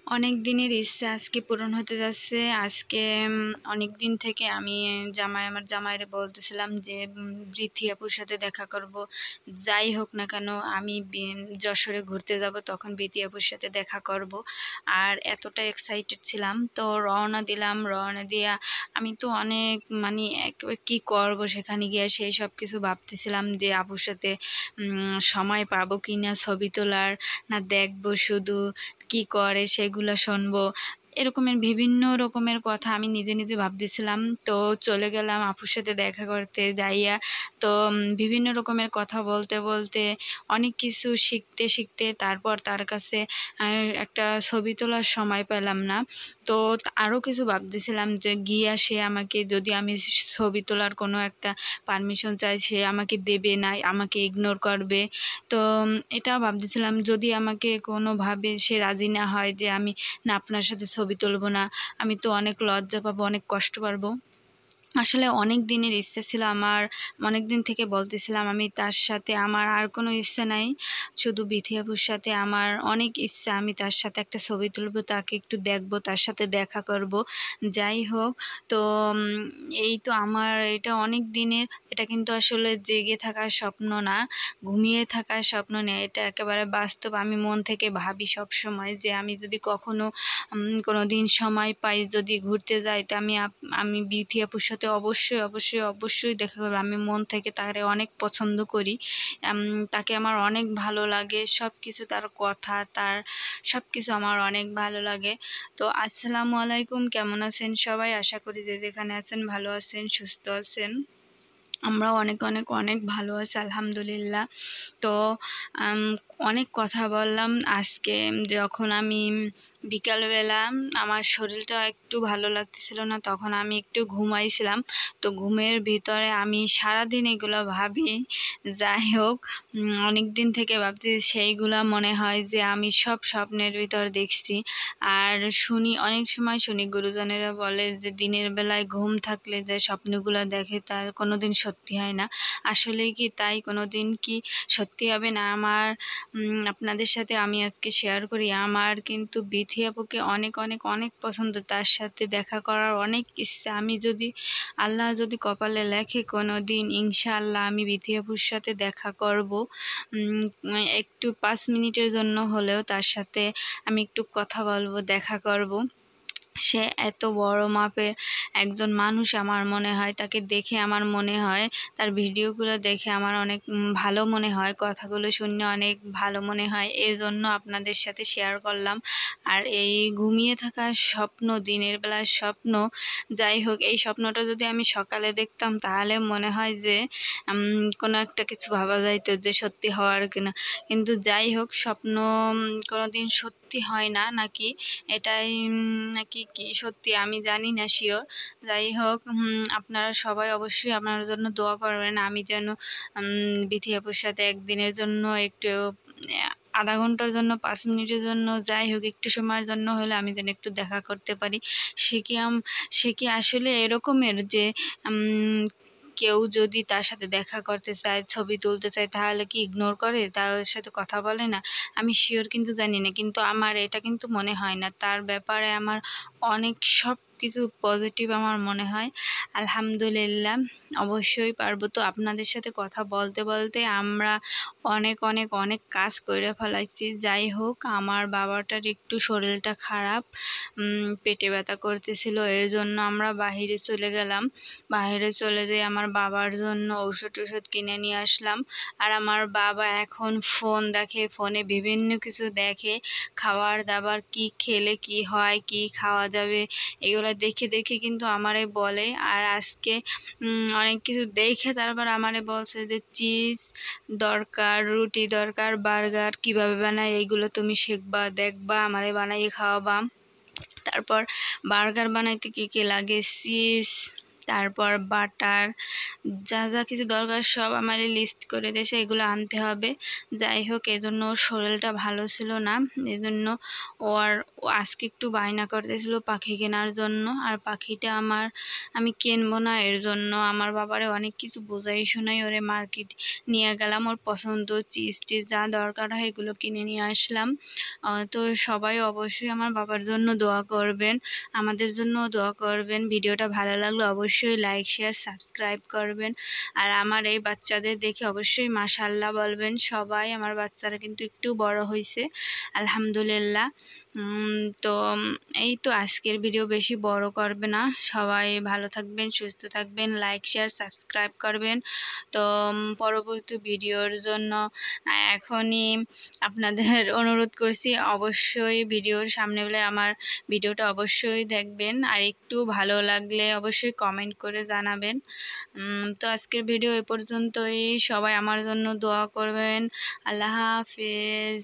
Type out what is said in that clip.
অনেক দিনের ইচ্ছা আজকে পূরণ হতে যাচ্ছে। আজকে অনেক দিন থেকে আমি আমার জামাইরে বলতেছিলাম যে বৃথি আপুর সাথে দেখা করব। যাই হোক না কেন আমি যশোরে ঘুরতে যাব, তখন বৃথি আপুর সাথে দেখা করব। আর এতটা এক্সাইটেড ছিলাম, তো রওনা দিলাম। রওনা দিয়া আমি তো অনেক কি করব সেখানে গিয়ে, সেই সব কিছু ভাবতেছিলাম যে আপুর সাথে সময় পাবো কিনা ছবি তোলার, না দেখবো শুধু কি করে সেগুলো শুনবো। এরকমের বিভিন্ন রকমের কথা আমি নিজে নিজে ভাবতেছিলাম। তো চলে গেলাম আপুর সাথে দেখা করতে যাইয়া। তো বিভিন্ন রকমের কথা বলতে বলতে অনেক কিছু শিখতে শিখতে তারপর তার কাছে একটা ছবি তোলার সময় পেলাম না। তো আরও কিছু ভাবতেছিলাম যে গিয়া সে আমাকে, যদি আমি ছবি তোলার কোনো একটা পারমিশন চাই, সে আমাকে দেবে না আমাকে ইগনোর করবে। তো এটাও ভাবতেছিলাম যদি আমাকে কোনোভাবে সে রাজি না হয় যে আমি না আপনার সাথে ছবি তুলবো না, আমি তো অনেক লজ্জা পাবো, অনেক কষ্ট পাবো। আসলে অনেক দিনের ইচ্ছে ছিল আমার, অনেক দিন থেকে বলতেছিলাম আমি তার সাথে, আমার আর কোনো ইচ্ছে নাই, শুধু বিথি আপুর সাথে আমার অনেক ইচ্ছা। আমি তার সাথে একটা ছবি তুলবো, তাকে একটু দেখবো, তার সাথে দেখা করব। যাই হোক, তো এই তো আমার এটা অনেক দিনের, এটা কিন্তু আসলে জেগে থাকার স্বপ্ন না, ঘুমিয়ে থাকার স্বপ্ন না, এটা একেবারে বাস্তব। আমি মন থেকে ভাবি সব সময় যে আমি যদি কখনো কোনো দিন সময় পাই, যদি ঘুরতে যাই, তো আমি বিথি আপুর সাথে অবশ্যই অবশ্যই অবশ্যই দেখা করবো। আমি মন থেকে তাকে অনেক পছন্দ করি। তাকে আমার অনেক ভালো লাগে, সব কিছু, তার কথা, তার সব কিছু আমার অনেক ভালো লাগে। তো আসসালামু আলাইকুম, কেমন আছেন সবাই? আশা করি যে যেখানে আছেন ভালো আছেন, সুস্থ আছেন। আমরাও অনেক অনেক অনেক ভালো আছি আলহামদুলিল্লাহ। তো অনেক কথা বললাম আজকে। যখন আমি বিকালবেলা আমার শরীরটা একটু ভালো লাগতেছিল না, তখন আমি একটু ঘুমাইছিলাম। তো ঘুমের ভিতরে আমি সারাদিন এগুলো ভাবি। যাই হোক, অনেক দিন থেকে ভাবছি, সেইগুলা মনে হয় যে আমি সব স্বপ্নের ভিতর দেখছি। আর অনেক সময় শুনি গুরুজনেরা বলে যে দিনের বেলায় ঘুম থাকলে যে স্বপ্নগুলো দেখে তার কোনোদিন সত্যি হয় না। আসলে কি তাই? কোনোদিন কি সত্যি হবে না? আপনাদের সাথে আমি আজকে শেয়ার করি, আমার কিন্তু বিথি আপুকে অনেক অনেক অনেক পছন্দ, তার সাথে দেখা করার অনেক ইচ্ছা। আমি যদি, আল্লাহ যদি কপালে লেখে কোনো দিন, ইনশাআল্লাহ আমি বিথি আপুর সাথে দেখা করব। একটু 5 মিনিটের জন্য হলেও তার সাথে আমি একটু কথা বলবো, দেখা করব। সে এত বড় মাপের একজন মানুষ, আমার মনে হয় তাকে দেখে, আমার মনে হয় তার ভিডিওগুলো দেখে আমার অনেক ভালো মনে হয়, কথাগুলো শুনে অনেক ভালো মনে হয়। এই জন্য আপনাদের সাথে শেয়ার করলাম। আর এই ঘুমিয়ে থাকা স্বপ্ন, দিনের বেলার স্বপ্ন, যাই হোক, এই স্বপ্নটা যদি আমি সকালে দেখতাম তাহলে মনে হয় যে কোনো একটা কিছু ভাবা যাইতো যে সত্যি হওয়ার কিনা। কিন্তু যাই হোক, স্বপ্ন কোনোদিন সত্যি হয় না নাকি, এটাই নাকি কি সত্যি আমি জানি না শিওর। যাই হোক, আপনারা সবাই অবশ্যই আপনার জন্য দোয়া করবেন, আমি যেন বিথি আপুর সাথে একদিনের জন্য একটু, আধা ঘন্টার জন্য, 5 মিনিটের জন্য, যাই হোক একটু সময়ের জন্য হলে আমি যেন একটু দেখা করতে পারি। সে কি আসলে এরকমের যে কেউ যদি তার সাথে দেখা করতে চায়, ছবি তুলতে চায়, তাহলে কি ইগনোর করে, তার সাথে কথা বলে না? আমি শিওর কিন্তু জানি না, কিন্তু আমার এটা কিন্তু মনে হয় না। তার ব্যাপারে আমার অনেক সব কিছু পজিটিভ আমার মনে হয়। আলহামদুলিল্লাহ, অবশ্যই পারবো। তো আপনাদের সাথে কথা বলতে বলতে আমরা অনেক অনেক অনেক কাজ করে ফেলাইছি। যাই হোক, আমার বাবাটার একটু শরীরটা খারাপ, পেটে ব্যথা করতেছিল, এর জন্য আমরা বাহিরে চলে গেলাম। বাহিরে চলে যেয়ে আমার বাবার জন্য ঔষধ টষধ কিনে নিয়ে আসলাম। আর আমার বাবা এখন ফোন দেখে, ফোনে বিভিন্ন কিছু দেখে, খাবার দাবার, কি খেলে কি হয়, কি খাওয়া যাবে, এগুলো দেখে দেখে কিন্তু আমারে বলে। আর আজকে অনেক কিছু দেখে তারপর আমারে বলছে যে চিজ দরকার, রুটি দরকার, বার্গার কিভাবে বানায় এইগুলো তুমি শিখবা, দেখবা, আমারে বানাইয়ে খাওয়াবা। তারপর বার্গার বানাইতে কি কি লাগে, চিজ, তারপর বাটার, যা যা কিছু দরকার সব আমার লিস্ট করে দিয়েছে, এগুলো আনতে হবে। যাই হোক, এজন্য ওর শরীরটা ভালো ছিল না, এজন্য ও আজকে একটু বায়না করতেছিল পাখি কেনার জন্য। আর পাখিটা আমি কিনবো না, এর জন্য আমার বাবারে অনেক কিছু বোঝাই শোনাই ওরে মার্কেট নিয়ে গেলাম। ওর পছন্দ চিজ টিজ যা দরকার হয় এগুলো কিনে নিয়ে আসলাম। তো সবাই অবশ্যই আমার বাবার জন্য দোয়া করবেন, আমাদের জন্য দোয়া করবেন। ভিডিওটা ভালো লাগলে অবশ্যই লাইক শেয়ার সাবস্ক্রাইব করবেন। আর আমার এই বাচ্চাদের দেখে অবশ্যই মাশাআল্লাহ বলবেন সবাই। আমার বাচ্চারা কিন্তু একটু বড় হয়েছে আলহামদুলিল্লাহ। তো এই তো আজকের ভিডিও বেশি বড় করবে না, সবাই ভালো থাকবেন, সুস্থ থাকবেন, লাইক শেয়ার সাবস্ক্রাইব করবেন। তো পরবর্তী ভিডিওর জন্য এখনই আপনাদের অনুরোধ করছি, অবশ্যই ভিডিওর সামনে বেলায় আমার ভিডিওটা অবশ্যই দেখবেন। আর একটু ভালো লাগলে অবশ্যই কমেন্ট করে জানাবেন। তো আজকের ভিডিও এ পর্যন্তই, সবাই আমার জন্য দোয়া করবেন। আল্লাহ হাফেজ।